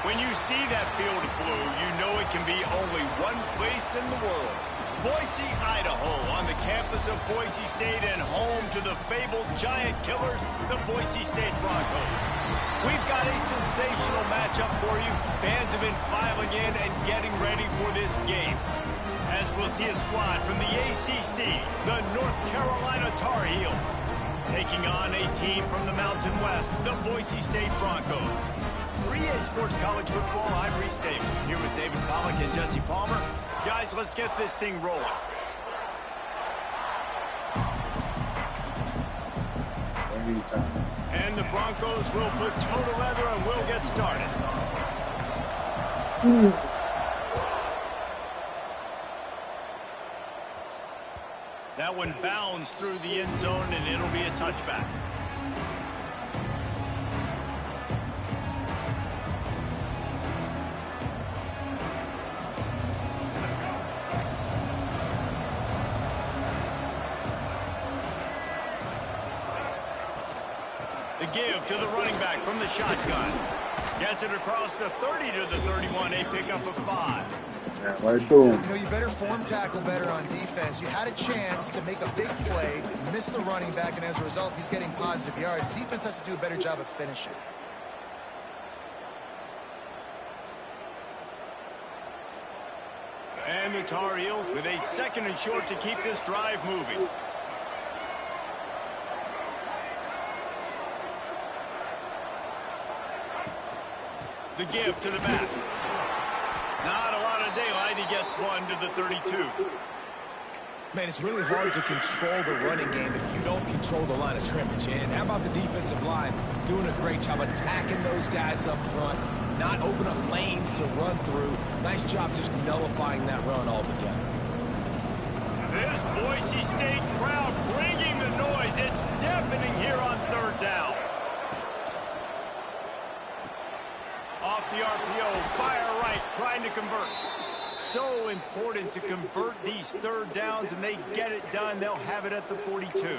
When you see that field of blue, you know it can be only one place in the world. Boise, Idaho, on the campus of Boise State and home to the fabled giant killers, the Boise State Broncos. We've got a sensational matchup for you. Fans have been filing in and getting ready for this game. As we'll see a squad from the ACC, the North Carolina Tar Heels, taking on a team from the Mountain West, the Boise State Broncos. For EA Sports College Football, I'm Reese Davis, here with David Pollack and Jesse Palmer. Guys, let's get this thing rolling. And the Broncos will put toe to leather and we'll get started. That one bounds through the end zone and it'll be a touchback. The give to the running back from the shotgun. Gets it across the 30 to the 31, a pickup of 5. You better form tackle better on defense. You had a chance to make a big play, miss the running back, and as a result, he's getting positive yards. Defense has to do a better job of finishing. And the Tar Heels with a 2nd and short to keep this drive moving. The give to the back. Not a lot of daylight. He gets one to the 32. Man, it's really hard to control the running game if you don't control the line of scrimmage. And how about the defensive line doing a great job attacking those guys up front, not open up lanes to run through. Nice job just nullifying that run altogether. This Boise State crowd bringing the noise. It's deafening here on 3rd down. Off the RPO, fire right, trying to convert. So important to convert these 3rd downs, and they get it done. They'll have it at the 42.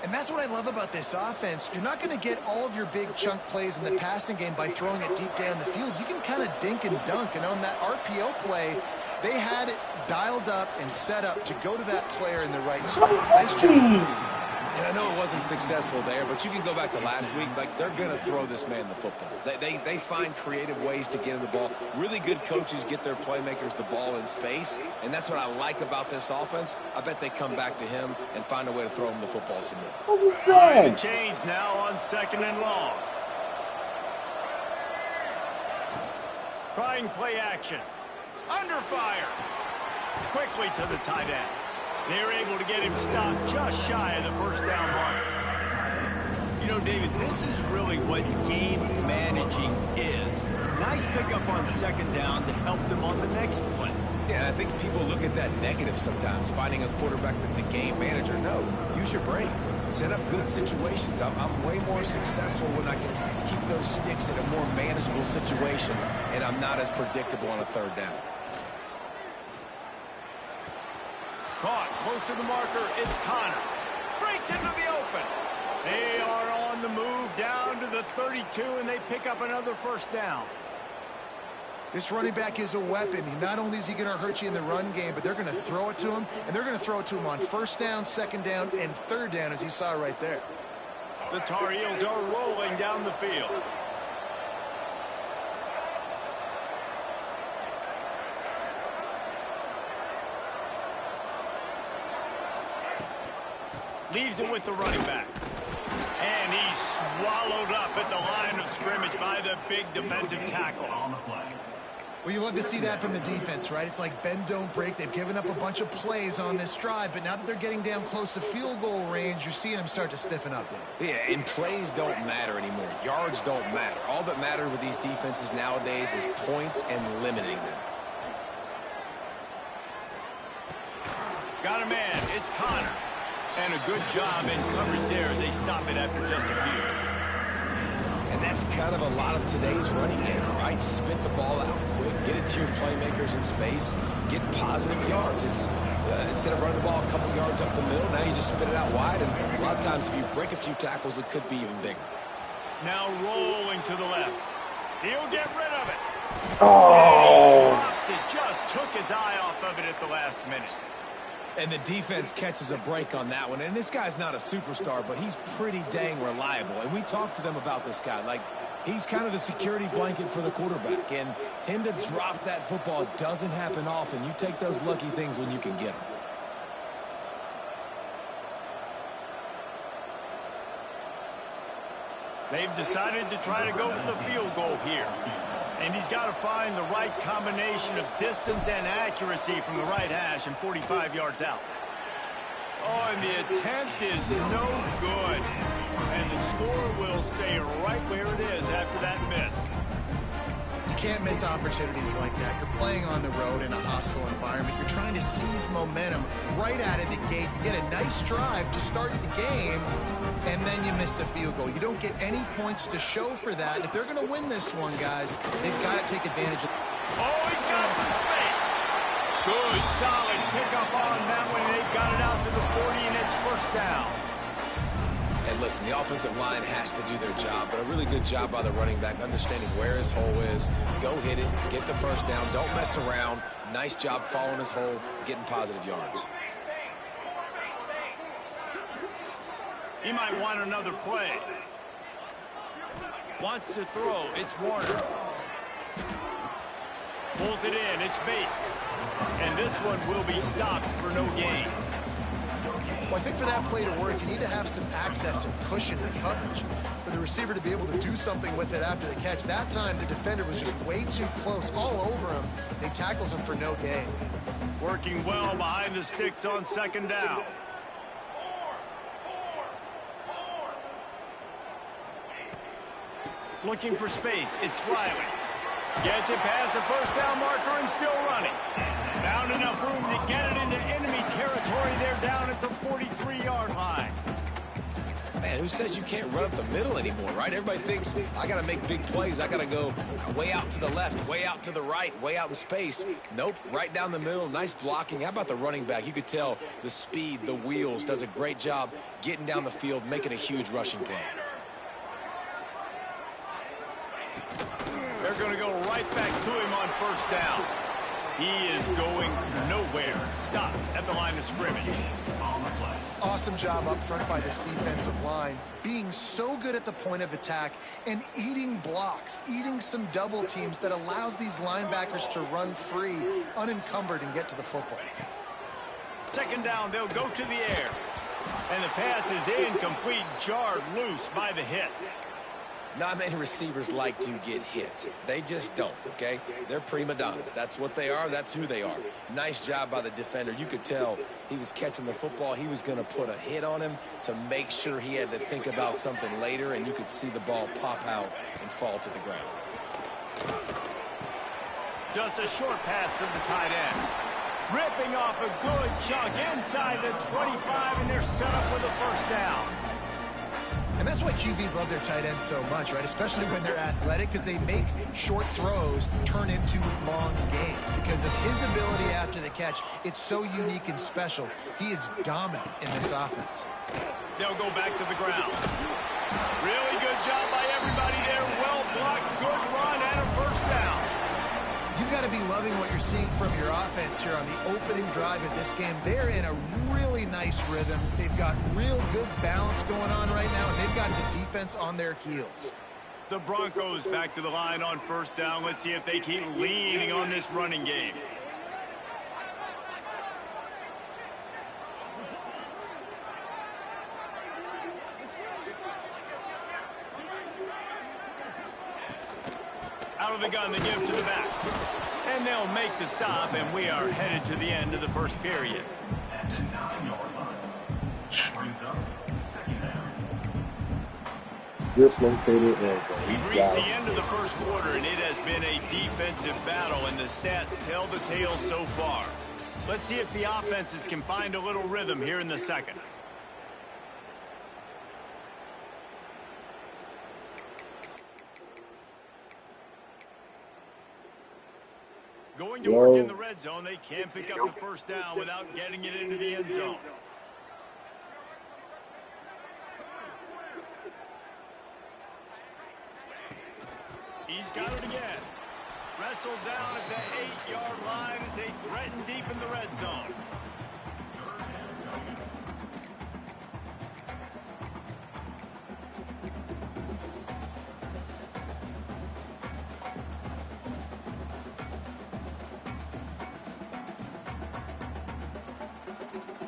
And that's what I love about this offense. You're not going to get all of your big chunk plays in the passing game by throwing it deep down the field. You can kind of dink and dunk, and on that RPO play, they had it dialed up and set up to go to that player in the right spot. Nice job. And I know it wasn't successful there, but you can go back to last week. Like, they're going to throw this man the football. They find creative ways to get him the ball. Really good coaches get their playmakers the ball in space, and that's what I like about this offense. I bet they come back to him and find a way to throw him the football some more. What was that? Change now on 2nd and long. Trying play action. Under fire. Quickly to the tight end. They're able to get him stopped just shy of the 1st down mark. You know, David, this is really what game managing is. Nice pickup on 2nd down to help them on the next play. Yeah, and I think people look at that negative sometimes, finding a quarterback that's a game manager. No, use your brain. Set up good situations. I'm way more successful when I can keep those sticks in a more manageable situation, and I'm not as predictable on a 3rd down. Caught close to the marker. It's Connor. Breaks into the open. They are on the move down to the 32, and they pick up another 1st down. This running back is a weapon. Not only is he going to hurt you in the run game, but they're going to throw it to him, and they're going to throw it to him on 1st down, 2nd down, and 3rd down, as you saw right there. The Tar Heels are rolling down the field. Leaves it with the running back. And he's swallowed up at the line of scrimmage by the big defensive tackle. Well, you love to see that from the defense, right? It's like bend, don't break. They've given up a bunch of plays on this drive, but now that they're getting down close to field goal range, you're seeing them start to stiffen up there. Yeah, and plays don't matter anymore. Yards don't matter. All that matters with these defenses nowadays is points and limiting them. Got a man. It's Connor. And a good job in coverage there as they stop it after just a few. And that's kind of a lot of today's running game, right? Spit the ball out quick, get it to your playmakers in space, get positive yards. It's instead of running the ball a couple yards up the middle, now you just spit it out wide. And a lot of times if you break a few tackles, it could be even bigger. Now rolling to the left. He'll get rid of it. Oh. And he drops it. Just took his eye off of it at the last minute. And the defense catches a break on that one. And this guy's not a superstar, but he's pretty dang reliable. And we talked to them about this guy. Like, he's kind of the security blanket for the quarterback. And him to drop that football doesn't happen often. You take those lucky things when you can get them. They've decided to try to go for the field goal here. And he's got to find the right combination of distance and accuracy from the right hash and 45 yards out. Oh, and the attempt is no good. And the score will stay right where it is after that miss. You can't miss opportunities like that. You're playing on the road in a hostile environment. You're trying to seize momentum right out of the gate. You get a nice drive to start the game, and then you miss the field goal. You don't get any points to show for that. If they're going to win this one, guys, they've got to take advantage of it. Oh, he's got some space. Good, solid pickup on that one. They've got it out to the 40, and it's first down. And listen, the offensive line has to do their job, but a really good job by the running back, understanding where his hole is. Go hit it, get the first down, don't mess around. Nice job following his hole, getting positive yards. He might want another play. Wants to throw. It's Warner. Pulls it in. It's Bates. And this one will be stopped for no gain. Well, I think for that play to work, you need to have some access and cushion and coverage for the receiver to be able to do something with it after the catch. That time, the defender was just way too close, all over him, and he tackles him for no gain. Working well behind the sticks on second down. Looking for space. It's Riley. Gets it past the first down marker and still running. Found enough room to get it into enemy territory. They're down at the 43-yard line. Man, who says you can't run up the middle anymore, right? Everybody thinks, I got to make big plays. I got to go way out to the left, way out to the right, way out in space. Nope, right down the middle. Nice blocking. How about the running back? You could tell the speed, the wheels, does a great job getting down the field, making a huge rushing play. They're going to go right back to him on first down. He is going nowhere. Stop at the line of scrimmage. Awesome job up front by this defensive line, being so good at the point of attack and eating blocks, eating some double teams that allows these linebackers to run free, unencumbered, and get to the football. Second down, they'll go to the air. And the pass is incomplete, jarred loose by the hit. Not many receivers like to get hit. They just don't, okay? They're prima donnas. That's what they are. That's who they are. Nice job by the defender. You could tell he was catching the football. He was going to put a hit on him to make sure he had to think about something later, and you could see the ball pop out and fall to the ground. Just a short pass to the tight end. Ripping off a good chunk inside the 25, and they're set up with a first down. And that's why QBs love their tight ends so much, right? Especially when they're athletic, because they make short throws turn into long gains. Because of his ability after the catch, it's so unique and special. He is dominant in this offense. They'll go back to the ground. Really good job by everybody there. Well blocked, good run, and a first down. You've got to be loving what you're seeing from your offense here on the opening drive of this game. They're in a really nice rhythm. They've got real good balance going on right now, and they've got the defense on their heels. The Broncos back to the line on first down. Let's see if they keep leaning on this running game. Out of the gun, they give to the back. And they'll make the stop, and we are headed to the end of the first period. Dislocated ankle. We've reached the end of the first quarter, and it has been a defensive battle, and the stats tell the tale so far. Let's see if the offenses can find a little rhythm here in the second. Going to work in the red zone, they can't pick up the first down without getting it into the end zone. He's got it again. Wrestled down at the 8-yard line as they threaten deep in the red zone.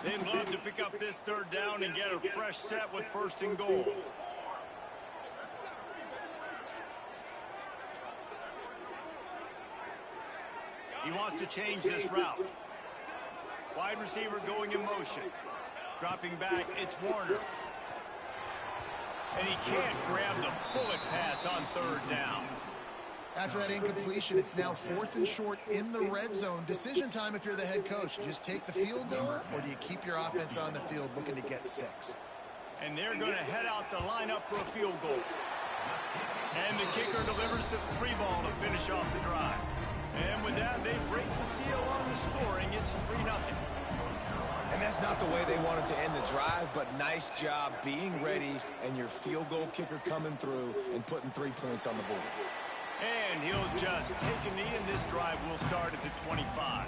They'd love to pick up this third down and get a fresh set with 1st and goal. He wants to change this route. Wide receiver going in motion. Dropping back, it's Warner. And he can't grab the bullet pass on 3rd down. After that incompletion, it's now 4th and short in the red zone. Decision time if you're the head coach. You just take the field goal, or do you keep your offense on the field looking to get 6? And they're going to head out to line up for a field goal. And the kicker delivers the 3 ball to finish off the drive. And with that, they break the seal on the scoring. It's 3-0. And that's not the way they wanted to end the drive, but nice job being ready and your field goal kicker coming through and putting 3 points on the board. And he'll just take a knee, and this drive will start at the 25.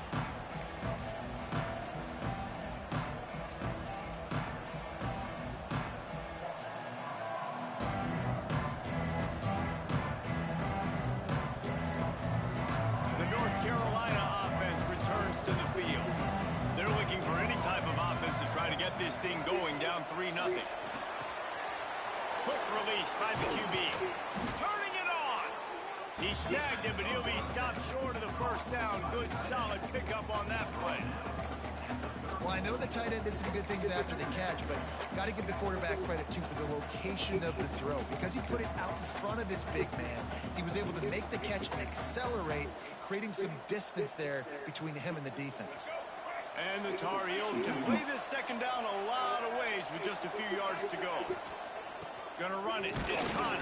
The North Carolina offense returns to the field. They're looking for any type of offense to try to get this thing going, down 3-0. Quick release by the QB. Turning it on. He snagged it, but he'll be stopped short of the 1st down. Good, solid pickup on that play. Well, I know the tight end did some good things after the catch, but got to give the quarterback credit, too, for the location of the throw. Because he put it out in front of his big man, he was able to make the catch and accelerate, creating some distance there between him and the defense. And the Tar Heels can play this 2nd down a lot of ways with just a few yards to go. Gonna run it. It's Connor.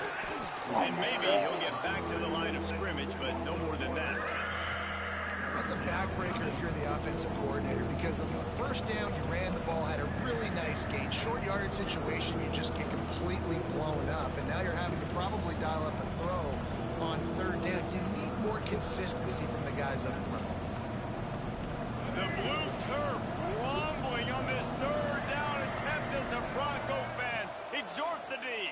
And maybe he'll get back to the line of scrimmage, but no more than that. That's a backbreaker if you're the offensive coordinator, because on the 1st down, you ran the ball, had a really nice gain. Short yardage situation, you just get completely blown up. And now you're having to probably dial up a throw on 3rd down. You need more consistency from the guys up front. The blue turf rumbling on this 3rd down attempt as the Bronco fans exhort the D.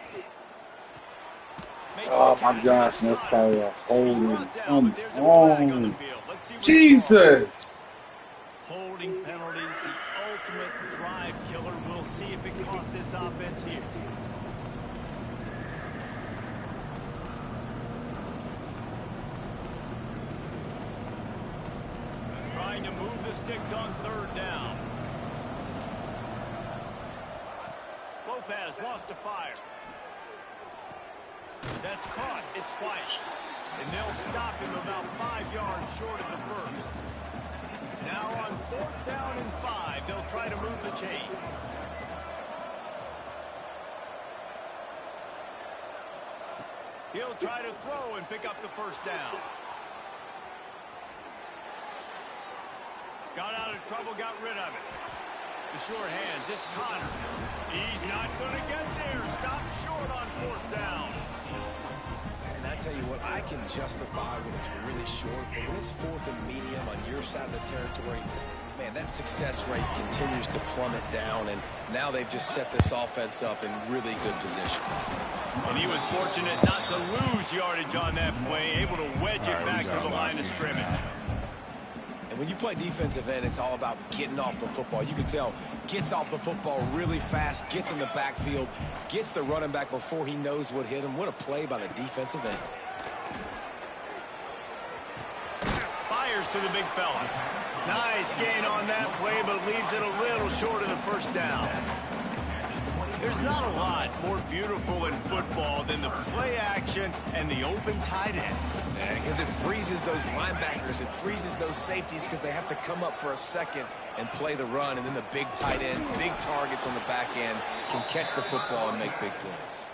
Oh my gosh, that's probably a holding. Come on. Jesus! Holding penalties, the ultimate drive killer. We'll see if it costs this offense here. Trying to move the sticks on 3rd down. Lopez wants to fire. That's caught. It's White. And they'll stop him about 5 yards short of the 1st. Now on 4th down and 5, they'll try to move the chains. He'll try to throw and pick up the 1st down. Got out of trouble, got rid of it. The sure hands, it's Connor. He's not going to get there. Stop short on 4th down. And I tell you what, I can justify when it's really short, but when it's 4th and medium on your side of the territory, man, that success rate continues to plummet down, and now they've just set this offense up in really good position. And he was fortunate not to lose yardage on that play, able to wedge it back to the line of scrimmage. And when you play defensive end, it's all about getting off the football. You can tell, gets off the football really fast, gets in the backfield, gets the running back before he knows what hit him. What a play by the defensive end. Fires to the big fella. Nice gain on that play, but leaves it a little short of the 1st down. There's not a lot more beautiful in football than the play action and the open tight end. Because it freezes those linebackers, it freezes those safeties because they have to come up for a second and play the run, and then the big tight ends, big targets on the back end can catch the football and make big plays.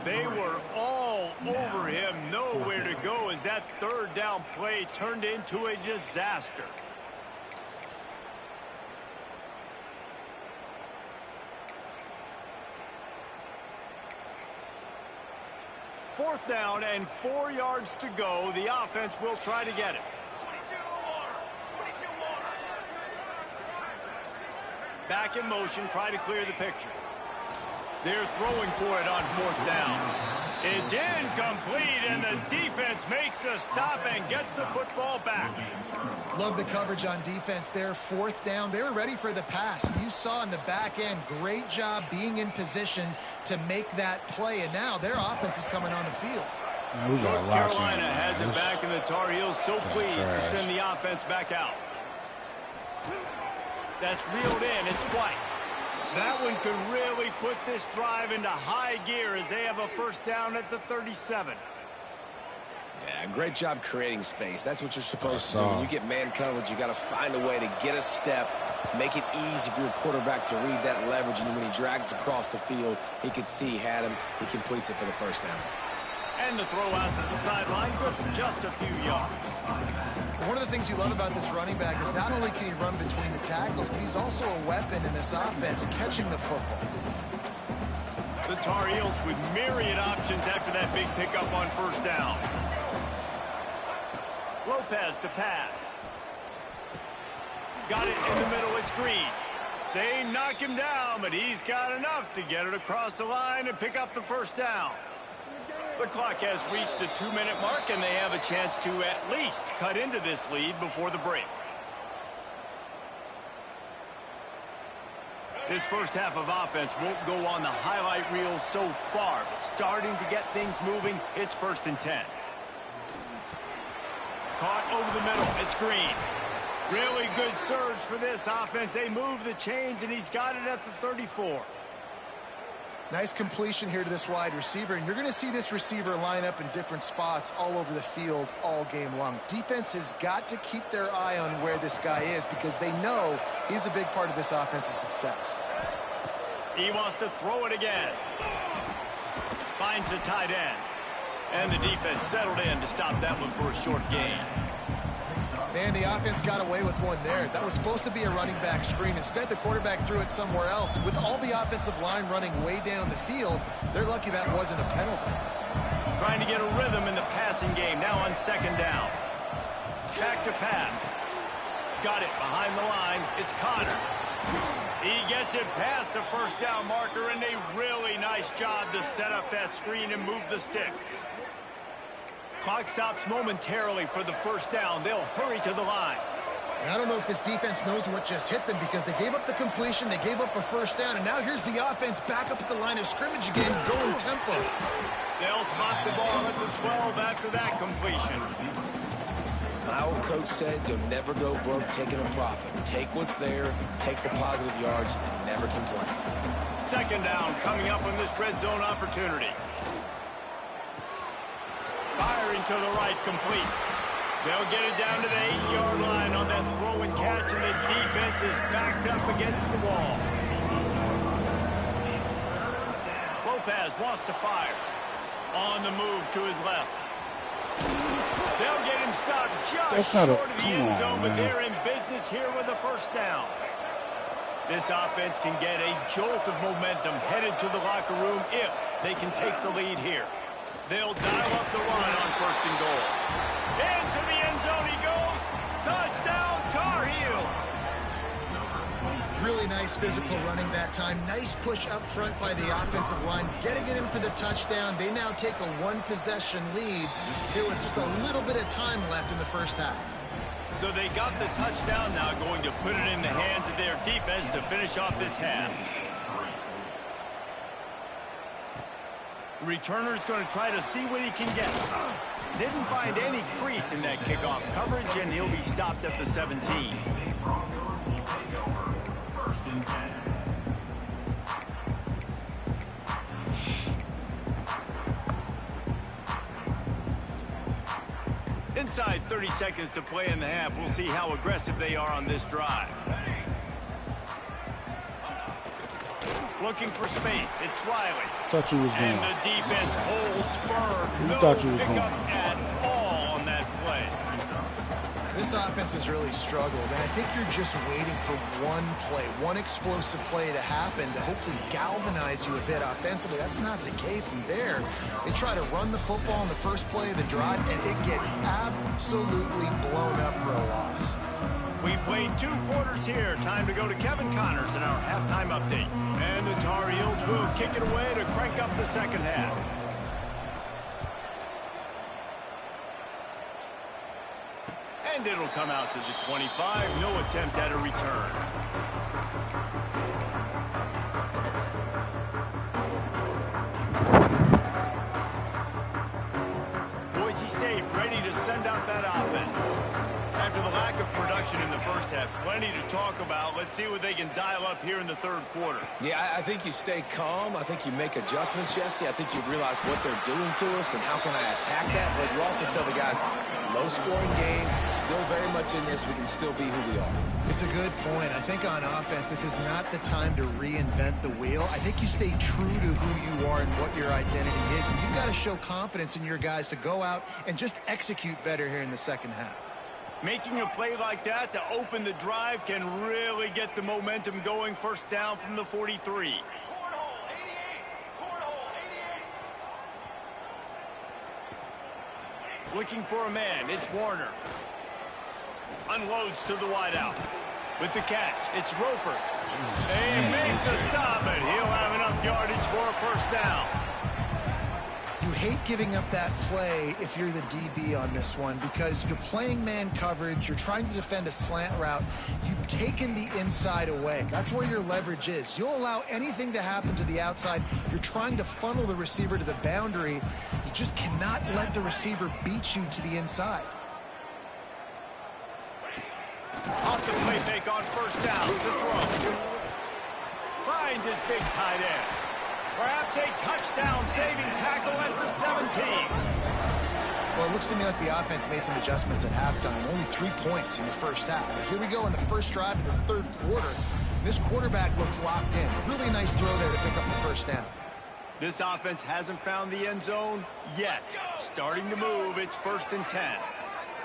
They were all over him, nowhere to go as that 3rd down play turned into a disaster. 4th down and 4 yards to go. The offense will try to get it. Back in motion, try to clear the picture. They're throwing for it on 4th down. It's incomplete, and the defense makes the stop and gets the football back. Love the coverage on defense there. 4th down. They were ready for the pass. You saw in the back end, great job being in position to make that play. And now their offense is coming on the field. North Carolina has it back, and the Tar Heels so pleased to send the offense back out. That's reeled in. It's White. That one could really put this drive into high gear as they have a 1st down at the 37. Yeah, great job creating space. That's what you're supposed to do. When you get man coverage, you got to find a way to get a step, make it easy for your quarterback to read that leverage, and when he drags across the field, he could see he had him. He completes it for the 1st down. And the throw out to the sideline, good for just a few yards. One of the things you love about this running back is not only can he run between the tackles, but he's also a weapon in this offense, catching the football. The Tar Heels with myriad options after that big pickup on 1st down. Lopez to pass. Got it in the middle, it's Green. They knock him down, but he's got enough to get it across the line and pick up the 1st down. The clock has reached the 2-minute mark, and they have a chance to at least cut into this lead before the break. This first half of offense won't go on the highlight reel so far, but starting to get things moving, it's 1st and 10. Caught over the middle, it's Green. Really good surge for this offense. They move the chains, and he's got it at the 34. Nice completion here to this wide receiver, and you're going to see this receiver line up in different spots all over the field all game long. Defense has got to keep their eye on where this guy is because they know he's a big part of this offense's success. He wants to throw it again. Finds the tight end. And the defense settled in to stop that one for a short gain. Man, the offense got away with one there. That was supposed to be a running back screen. Instead, the quarterback threw it somewhere else. With all the offensive line running way down the field, they're lucky that wasn't a penalty. Trying to get a rhythm in the passing game. Now on 2nd down. Back to pass. Got it behind the line. It's Connor. He gets it past the 1st down marker, and a really nice job to set up that screen and move the sticks. Clock stops momentarily for the 1st down. They'll hurry to the line. I don't know if this defense knows what just hit them because they gave up the completion, they gave up a 1st down, and now here's the offense back up at the line of scrimmage again, going tempo. They'll spot the ball at the 12 after that completion. My old coach said you'll never go broke taking a profit. Take what's there, take the positive yards, and never complain. 2nd down coming up on this red zone opportunity. Firing to the right, complete. They'll get it down to the 8-yard line on that throw and catch, and the defense is backed up against the wall. Lopez wants to fire. On the move to his left. They'll get him stopped just short of the end zone, but they're in business here with a 1st down. This offense can get a jolt of momentum headed to the locker room if they can take the lead here. They'll dial up the run on 1st and goal. Into the end zone he goes. Touchdown, Tar Heels. Really nice physical running that time. Nice push up front by the offensive line. Getting it in for the touchdown. They now take a 1-possession lead here with just a little bit of time left in the 1st half. So they got the touchdown, now going to put it in the hands of their defense to finish off this half. Returner's going to try to see what he can get. Didn't find any crease in that kickoff coverage, and he'll be stopped at the 17. Inside 30 seconds to play in the half. We'll see how aggressive they are on this drive. Looking for space. It's Riley. Thought you was And going. the defense holds firm. You No thought you was pickup going. at all on that play. This this offense has really struggled, and I think you're just waiting for one play, one explosive play to happen to hopefully galvanize you a bit offensively. That's not the case, and there, they try to run the football in the first play of the drive, and it gets absolutely blown up for a loss. We've played 2 quarters here. Time to go to Kevin Connors in our halftime update. And the Tar Heels will kick it away to crank up the second half. And it'll come out to the 25. No attempt at a return. Boise State ready to send out that offense. After the lack of production in the first half, plenty to talk about. Let's see what they can dial up here in the third quarter. Yeah, I think you stay calm. I think you make adjustments, Jesse. I think you realize what they're doing to us and how can I attack that. But you also tell the guys, low-scoring game, still very much in this. We can still be who we are. It's a good point. I think on offense, this is not the time to reinvent the wheel. I think you stay true to who you are and what your identity is. And you've got to show confidence in your guys to go out and just execute better here in the second half. Making a play like that to open the drive can really get the momentum going. First down from the 43. Looking for a man. It's Warner. Unloads to the wideout. With the catch, it's Roper. They make the stop, and he'll have enough yardage for a first down. You hate giving up that play if you're the DB on this one because you're playing man coverage, you're trying to defend a slant route, you've taken the inside away. That's where your leverage is. You'll allow anything to happen to the outside. You're trying to funnel the receiver to the boundary. You just cannot let the receiver beat you to the inside. Off the play fake on first down. The throw. Finds his big tight end. Perhaps a touchdown-saving tackle at the 17. Well, it looks to me like the offense made some adjustments at halftime. Only 3 points in the first half. But here we go in the first drive of this third quarter. This quarterback looks locked in. Really nice throw there to pick up the first down. This offense hasn't found the end zone yet. Starting to move, it's 1st and 10.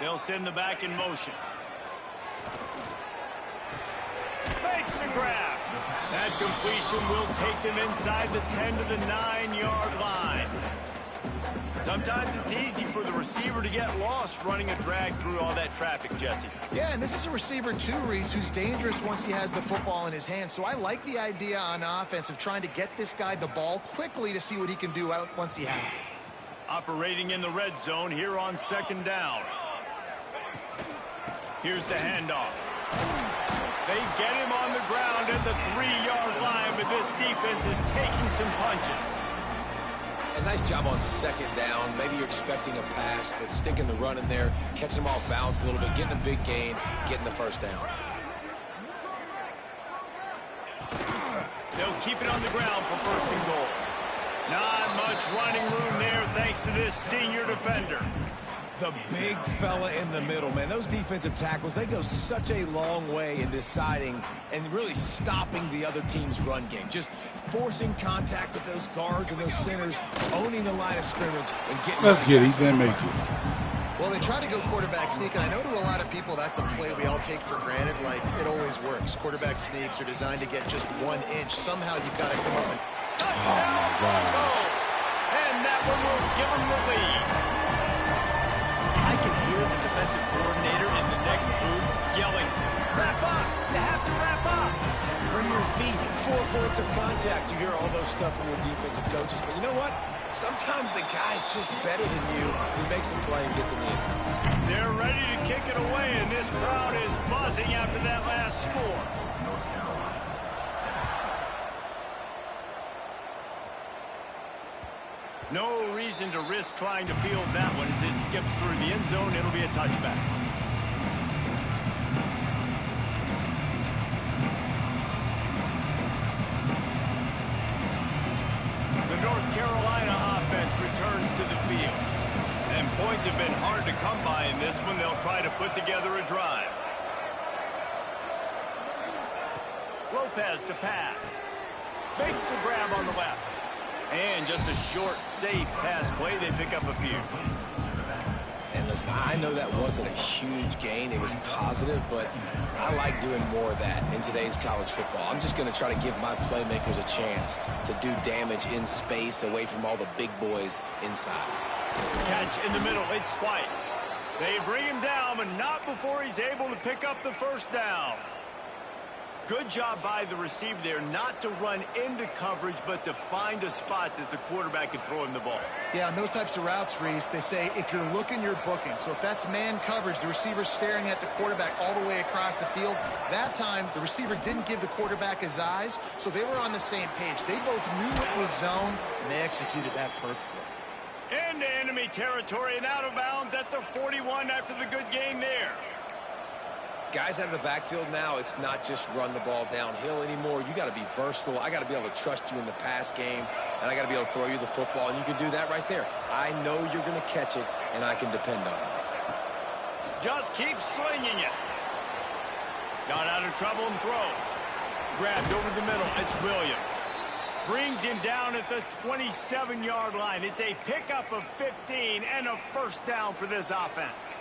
They'll send the back in motion. Makes the grab. That completion will take them inside the 10 to the 9-yard line. Sometimes it's easy for the receiver to get lost running a drag through all that traffic, Jesse. Yeah, and this is a receiver too, Reese, who's dangerous once he has the football in his hands. So I like the idea on offense of trying to get this guy the ball quickly to see what he can do out once he has it. Operating in the red zone here on 2nd down. Here's the handoff. They get him on the ground at the 3-yard line, but this defense is taking some punches. A nice job on 2nd down. Maybe you're expecting a pass, but sticking the run in there, catching them off balance a little bit, getting a big gain, getting the first down. They'll keep it on the ground for 1st and goal. Not much running room there thanks to this senior defender. The big fella in the middle, man. Those defensive tackles, they go such a long way in deciding and really stopping the other team's run game. Just forcing contact with those guards and those centers, owning the line of scrimmage, and getting... Let's get it. He's going to make it. Well, they try to go quarterback sneak, and I know to a lot of people that's a play we all take for granted. Like, it always works. Quarterback sneaks are designed to get just 1 inch. Somehow you've got to come up and... Touchdown! And that one will give them the lead. I can hear the defensive coordinator in the next booth yelling, "Wrap up! You have to wrap up! Bring your feet, 4 points of contact." You hear all those stuff from your defensive coaches. But you know what? Sometimes the guy's just better than you. He makes a play and gets in the end zone. They're ready to kick it away, and this crowd is buzzing after that last score. No reason to risk trying to field that one as it skips through the end zone. It'll be a touchback. The North Carolina offense returns to the field. And points have been hard to come by in this one. They'll try to put together a drive. Lopez to pass. Makes the grab on the left. And just a short, safe pass play. They pick up a few. And Listen, I know that wasn't a huge gain. It was positive, but I like doing more of that in today's college football. I'm just going to try to give my playmakers a chance to do damage in space away from all the big boys inside. Catch in the middle. It's White. They bring him down, but not before he's able to pick up the first down. Good job by the receiver there not to run into coverage, but to find a spot that the quarterback can throw him the ball. Yeah, on those types of routes, Reese, they say if you're looking, you're booking. So if that's man coverage, the receiver's staring at the quarterback all the way across the field. That time, the receiver didn't give the quarterback his eyes, so they were on the same page. They both knew it was zone, and they executed that perfectly. Into enemy territory and out of bounds at the 41 after the good gain there. Guys out of the backfield now, it's not just run the ball downhill anymore. You got to be versatile. I got to be able to trust you in the pass game, and I got to be able to throw you the football, and you can do that right there. I know you're going to catch it, and I can depend on it. Just keep slinging it. Got out of trouble and throws. Grabbed over the middle. It's Williams. Brings him down at the 27-yard line. It's a pickup of 15 and a first down for this offense.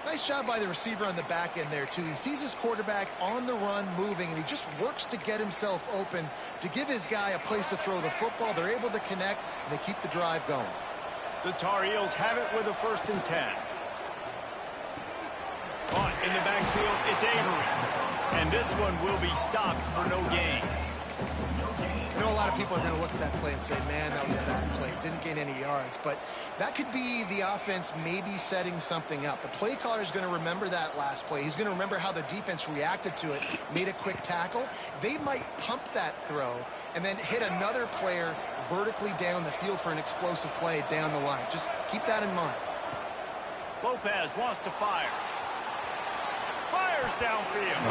Nice job by the receiver on the back end there, too. He sees his quarterback on the run moving, and he just works to get himself open to give his guy a place to throw the football. They're able to connect, and they keep the drive going. The Tar Heels have it with a 1st and 10. Caught in the backfield, it's Avery. And this one will be stopped for no gain. I know a lot of people are going to look at that play and say, man, that was a bad play. Didn't gain any yards. But that could be the offense maybe setting something up. The play caller is going to remember that last play. He's going to remember how the defense reacted to it, made a quick tackle. They might pump that throw and then hit another player vertically down the field for an explosive play down the line. Just keep that in mind. Lopez wants to fire. Fires downfield.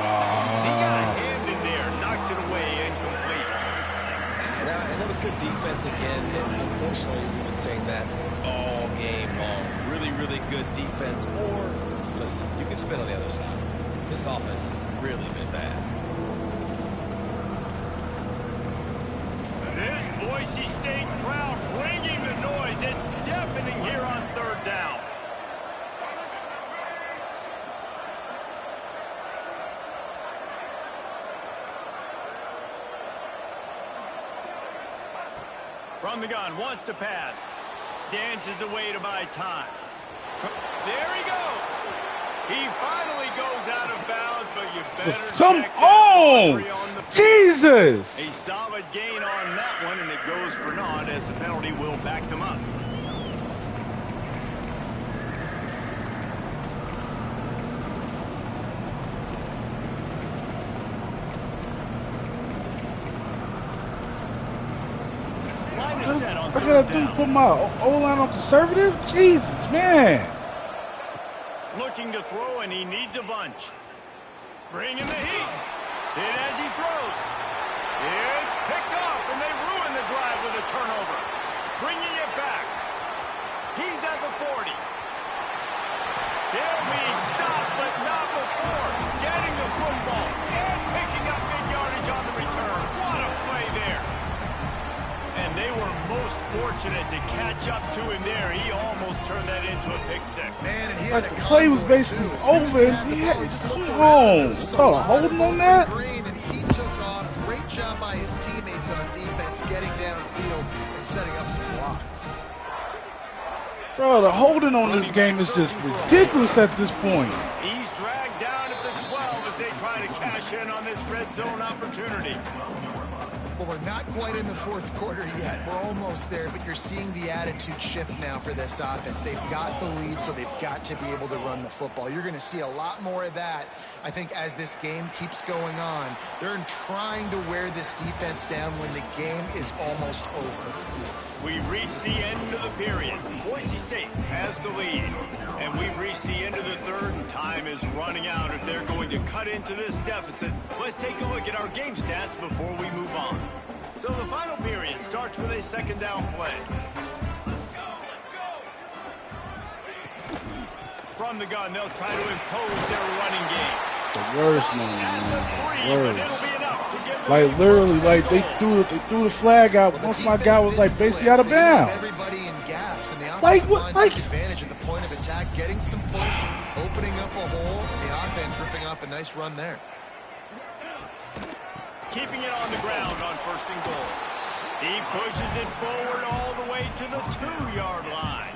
He got a hand in there, knocks it away, incomplete. And that was good defense again, and unfortunately, we've been saying that all game long. Really, really good defense, or, listen, you can spin on the other side. This offense has really been bad. This Boise State crowd bringing the noise. It's deafening here on 3rd down. From the gun, wants to pass. Dances away to buy time. There he goes. He finally goes out of bounds, but you better come check on! the Jesus! A solid gain on that one, and it goes for naught as the penalty will back them up. I gotta put my O-line on conservative? Jesus, man. Looking to throw, and he needs a bunch. Bringing the heat. Hit as he throws. It's picked off, and they ruin the drive with a turnover. Bringing it back. He's at the 40. He'll be stopped, but not before getting the football and picking up big yardage on the return. What a play there. And they were most fortunate to catch up to him there. He almost turned that into a pick six. Man, and he had the play was basically over. Come on. Saw holding on that. And he took off. Great job by his teammates on defense getting downfield and setting up some blocks. Bro, the holding on this game is just ridiculous at this point. He's dragged down at the 12 as they try to cash in on this red zone opportunity. Well, we're not quite in the 4th quarter yet. We're almost there, but you're seeing the attitude shift now for this offense. They've got the lead, so they've got to be able to run the football. You're going to see a lot more of that, I think, as this game keeps going on. They're trying to wear this defense down when the game is almost over. We've reached the end of the period. Boise State has the lead. And we've reached the end of the 3rd, and time is running out. If they're going to cut into this deficit, let's take a look at our game stats before we move on. So the final period starts with a 2nd down play. From the gun, they'll try to impose their running game. The worst, man. Worst. Like, literally, like, they threw the flag out once my guy was, like, basically out of bounds. Everybody in gaps, and the like, offensive what? line Like, took advantage of the point of attack, getting some push, opening up a hole, and the offense ripping off a nice run there. Keeping it on the ground on 1st and goal. He pushes it forward all the way to the 2-yard line.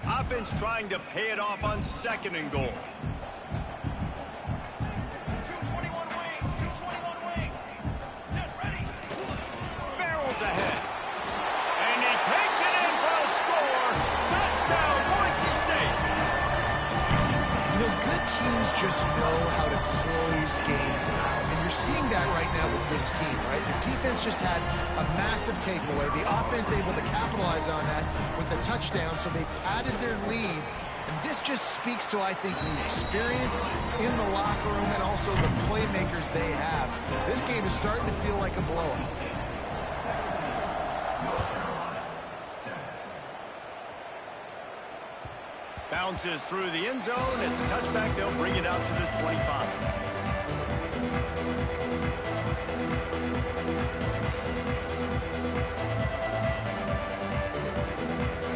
Offense trying to pay it off on 2nd and goal. 221 wing. Set, ready. Barrels ahead. And he takes it in for a score. Touchdown, Boise State. You know, good teams just know how to close games out. And you're seeing that right now with this team, right? The defense just had a massive takeaway. The offense able to capitalize on that with a touchdown, so they've padded their lead. And this just speaks to, I think, the experience in the locker room and also the playmakers they have. This game is starting to feel like a blowout. Bounces through the end zone. It's a touchback. They'll bring it out to the 25.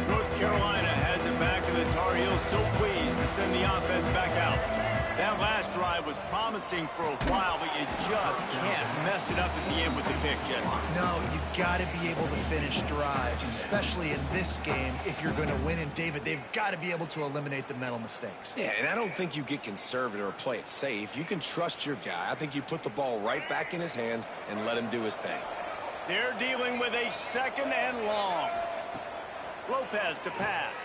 North Carolina has it back, and the Tar Heels so pleased to send the offense back out. That last drive was promising for a while, but you just can't mess it up at the end with the pick, Jesse. No, you've got to be able to finish drives, especially in this game. If you're going to win, and David, they've got to be able to eliminate the mental mistakes. Yeah, and I don't think you get conservative or play it safe. You can trust your guy. I think you put the ball right back in his hands and let him do his thing. They're dealing with a 2nd and long. Lopez to pass.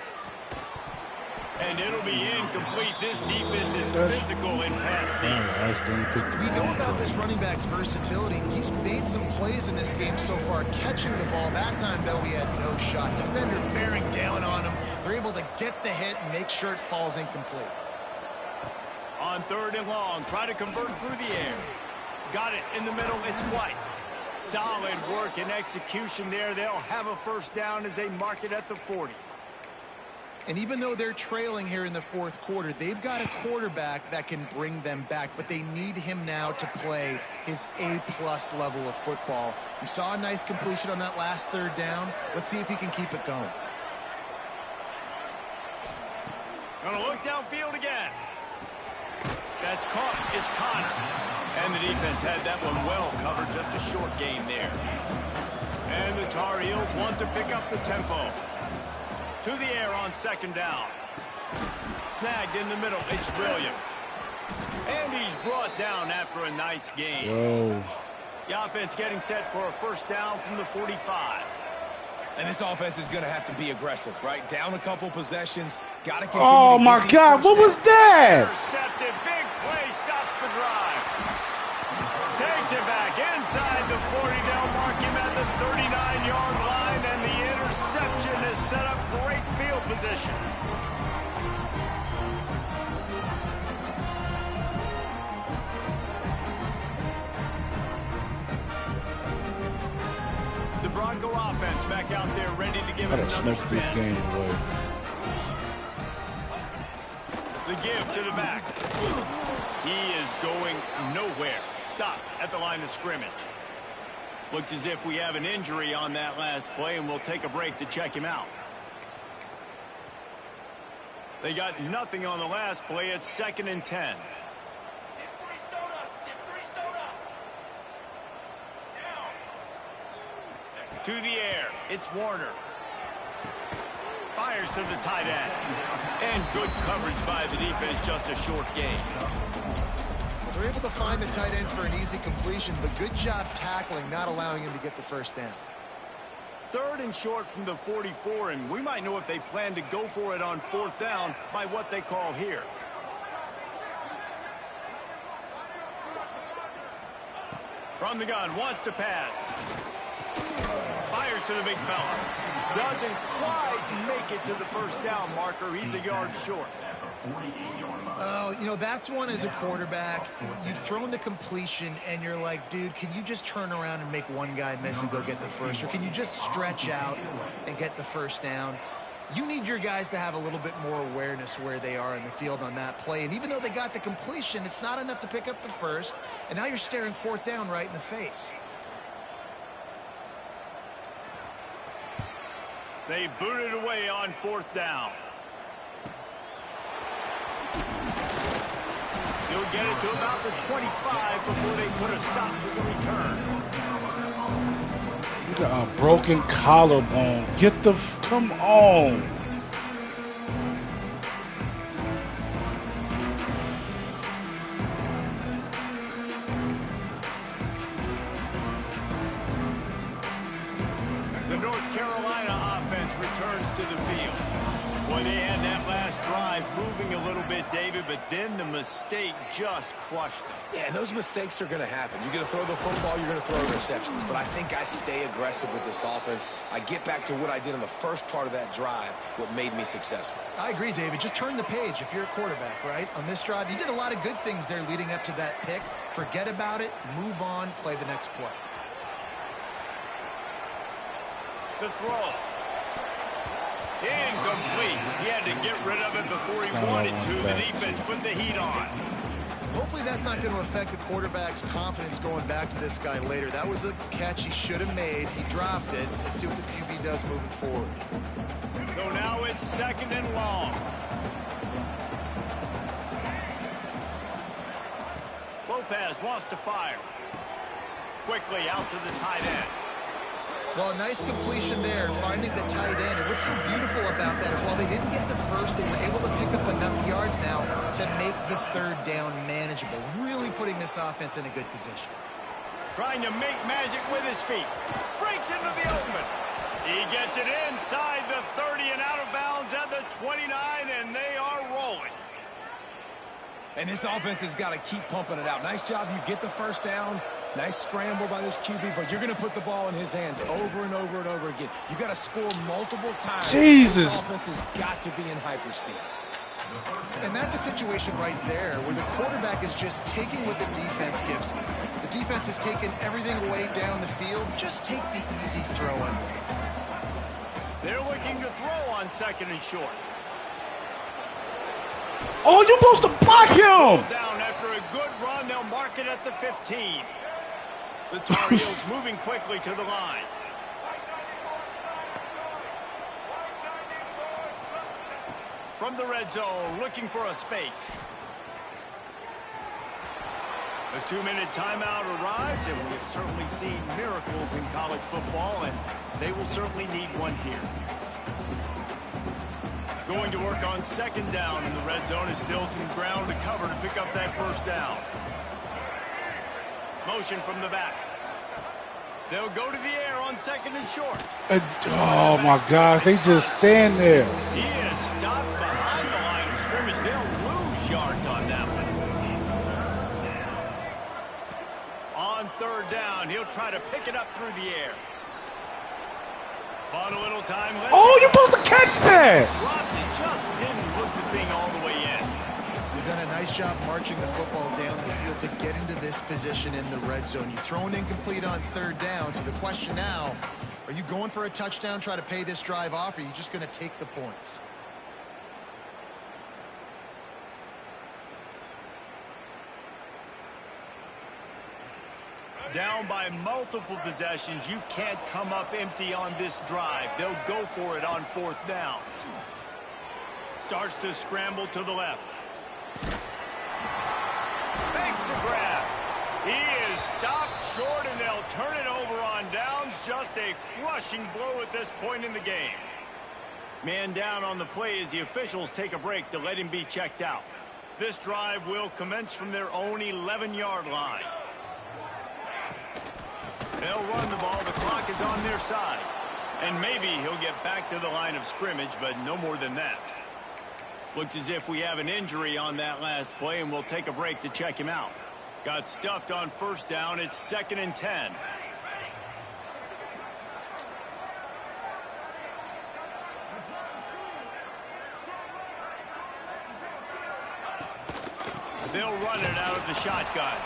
And it'll be incomplete. This defense is physical in pass deep. We know about this running back's versatility. He's made some plays in this game so far, catching the ball. That time, though, he had no shot. Defender bearing down on him. They're able to get the hit and make sure it falls incomplete. On 3rd and long, try to convert through the air. Got it in the middle. It's White. Solid work and execution there. They'll have a 1st down as they mark it at the 40. And even though they're trailing here in the 4th quarter, they've got a quarterback that can bring them back, but they need him now to play his A-plus level of football. We saw a nice completion on that last 3rd down. Let's see if he can keep it going. Gonna look downfield again. That's caught. It's Connor. And the defense had that one well covered. Just a short gain there. And the Tar Heels want to pick up the tempo. To the air on 2nd down. Snagged in the middle. It's Williams. And he's brought down after a nice gain. Whoa. The offense getting set for a 1st down from the 45. And this offense is going to have to be aggressive, right? Down a couple possessions. Got to continue. Oh, to my get these God. What was that? Intercepted. Big play. Stops the drive. Takes it back inside the 40. They'll mark him at the 39-yard line, and the interception has set up great field position. The Bronco offense back out there ready to give it another Smoke this spin. game away. The give to the back. He is going nowhere. Stop at the line of scrimmage. Looks as if we have an injury on that last play, and we'll take a break to check him out. They got nothing on the last play. It's 2nd and 10. To the air. It's Warner. Fires to the tight end. And good coverage by the defense, just a short gain. They're able to find the tight end for an easy completion, but good job tackling, not allowing him to get the 1st down. 3rd and short from the 44, and we might know if they plan to go for it on 4th down by what they call here. From the gun, wants to pass. Fires to the big fella. Doesn't quite make it to the 1st down marker. He's a yard short. Oh, you know, that's one as a quarterback. You've thrown the completion, and you're like, dude, can you just turn around and make one guy miss and go get the first? Or can you just stretch out and get the first down? You need your guys to have a little bit more awareness where they are in the field on that play. And even though they got the completion, it's not enough to pick up the first. And now you're staring fourth down right in the face. They booted away on fourth down. He'll get it to about the 25 before they put a stop to the return. You got a broken collarbone. Get the... Come on. The North Carolina offense returns to the field. Boy, they had that last drive moving a little bit, David, but then the mistake just crushed them. Yeah, and those mistakes are going to happen. You're going to throw the football, you're going to throw interceptions. But I think I stay aggressive with this offense. I get back to what I did in the first part of that drive, what made me successful. I agree, David. Just turn the page if you're a quarterback, right? On this drive, you did a lot of good things there leading up to that pick. Forget about it, move on, play the next play. The throw. Incomplete. He had to get rid of it before he wanted to. The defense put the heat on. Hopefully that's not going to affect the quarterback's confidence going back to this guy later. That was a catch he should have made. He dropped it. Let's see what the QB does moving forward. So now it's second and long. Lopez wants to fire. Quickly out to the tight end. Well, a nice completion there, finding the tight end. And what's so beautiful about that is while they didn't get the first, they were able to pick up enough yards now to make the third down manageable, really putting this offense in a good position. Trying to make magic with his feet. Breaks into the open. He gets it inside the 30 and out of bounds at the 29, and they are rolling. And this offense has got to keep pumping it out. Nice job. You get the first down. Nice scramble by this QB, but you're going to put the ball in his hands over and over and over again. You got to score multiple times. Jesus. This offense has got to be in hyperspeed. And that's a situation right there where the quarterback is just taking what the defense gives him. The defense is taking everything away down the field. Just take the easy throw in. They're looking to throw on second and short. Oh, you're supposed to block him! Down after a good run, they'll mark it at the 15. The Tar Heels moving quickly to the line. From the red zone, looking for a space. A 2-minute timeout arrives, and we've certainly seen miracles in college football, and they will certainly need one here. Going to work on second down in the red zone is still some ground to cover to pick up that first down. Motion from the back. They'll go to the air on second and short. Oh, my gosh. They just stand there. He is stopped behind the line of scrimmage. They'll lose yards on that one. On third down, he'll try to pick it up through the air. On a little time. Oh, you're supposed to catch that. Dropped it, just didn't hook the thing all the way in. They've done a nice job marching the football down the field to get into this position in the red zone. You throw an incomplete on third down. So the question now, are you going for a touchdown, try to pay this drive off, or are you just going to take the points? Down by multiple possessions, you can't come up empty on this drive. They'll go for it on fourth down. Starts to scramble to the left. Makes the grab. He is stopped short, and they'll turn it over on downs. Just a crushing blow at this point in the game. Man down on the play as the officials take a break to let him be checked out. This drive will commence from their own 11-yard line. They'll run the ball. The clock is on their side. And maybe he'll get back to the line of scrimmage, but no more than that. Looks as if we have an injury on that last play, and we'll take a break to check him out. Got stuffed on first down. It's 2nd and 10. They'll run it out of the shotgun.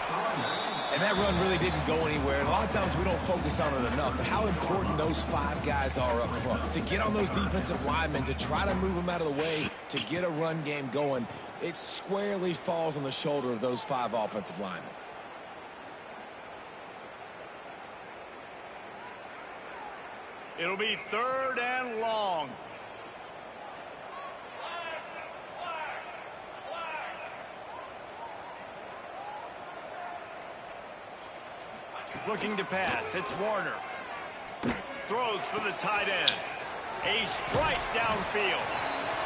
And that run really didn't go anywhere. And a lot of times we don't focus on it enough, but how important those 5 guys are up front. To get on those defensive linemen, to try to move them out of the way, to get a run game going, it squarely falls on the shoulder of those 5 offensive linemen. It'll be 3rd and long. Looking to pass. It's Warner. Throws for the tight end. A strike downfield.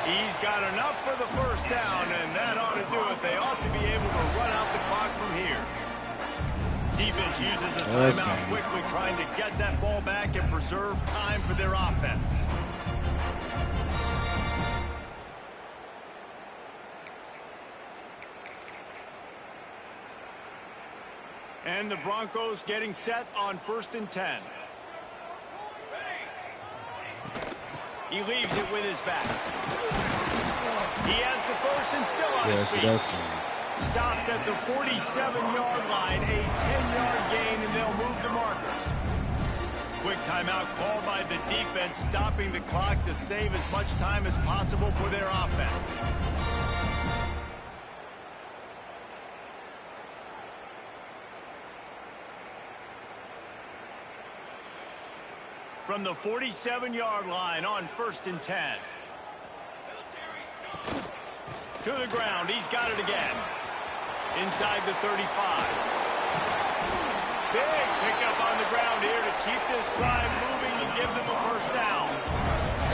He's got enough for the first down, and that ought to do it. They ought to be able to run out the clock from here. Defense uses a timeout quickly, trying to get that ball back and preserve time for their offense. And the Broncos getting set on 1st and 10. He leaves it with his back. He has the first and still on his feet. Stopped at the 47-yard line, a 10-yard gain, and they'll move the markers. Quick timeout called by the defense, stopping the clock to save as much time as possible for their offense. From the 47-yard line on 1st and 10. To the ground, he's got it again. Inside the 35. Big pickup on the ground here to keep this drive moving and give them a first down.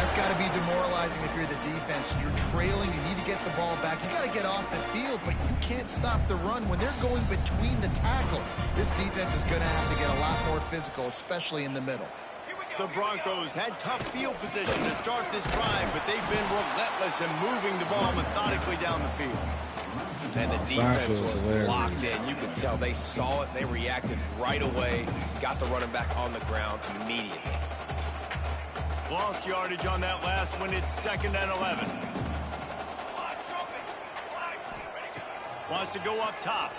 That's got to be demoralizing if you're the defense. You're trailing, you need to get the ball back. You got to get off the field, but you can't stop the run when they're going between the tackles. This defense is going to have to get a lot more physical, especially in the middle. The Broncos had tough field position to start this drive, but they've been relentless in moving the ball methodically down the field. And the defense was locked in. You could tell they saw it. They reacted right away. Got the running back on the ground immediately. Lost yardage on that last one. It's 2nd and 11. Wants to go up top.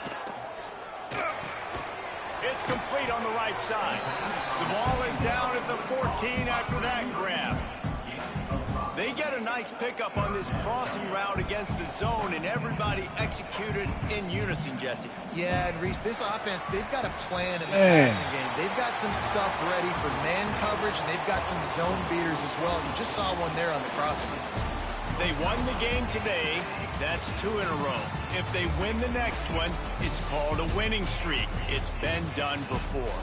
It's complete on the right side. The ball is down at the 14 after that grab. They get a nice pickup on this crossing route against the zone, and everybody executed in unison, Jesse. Yeah, and Reese, this offense, they've got a plan in the passing game. They've got some stuff ready for man coverage, and they've got some zone beaters as well. You just saw one there on the crossing. They won the game today. That's 2 in a row. If they win the next one, it's called a winning streak. It's been done before.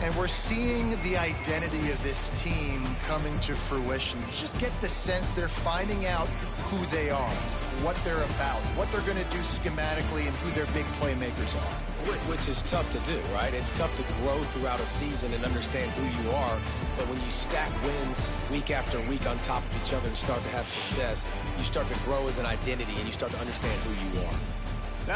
And we're seeing the identity of this team coming to fruition. You just get the sense they're finding out who they are, what they're about, what they're going to do schematically, and who their big playmakers are. Which is tough to do, right? It's tough to grow throughout a season and understand who you are. But when you stack wins week after week on top of each other and start to have success, you start to grow as an identity and you start to understand who you are.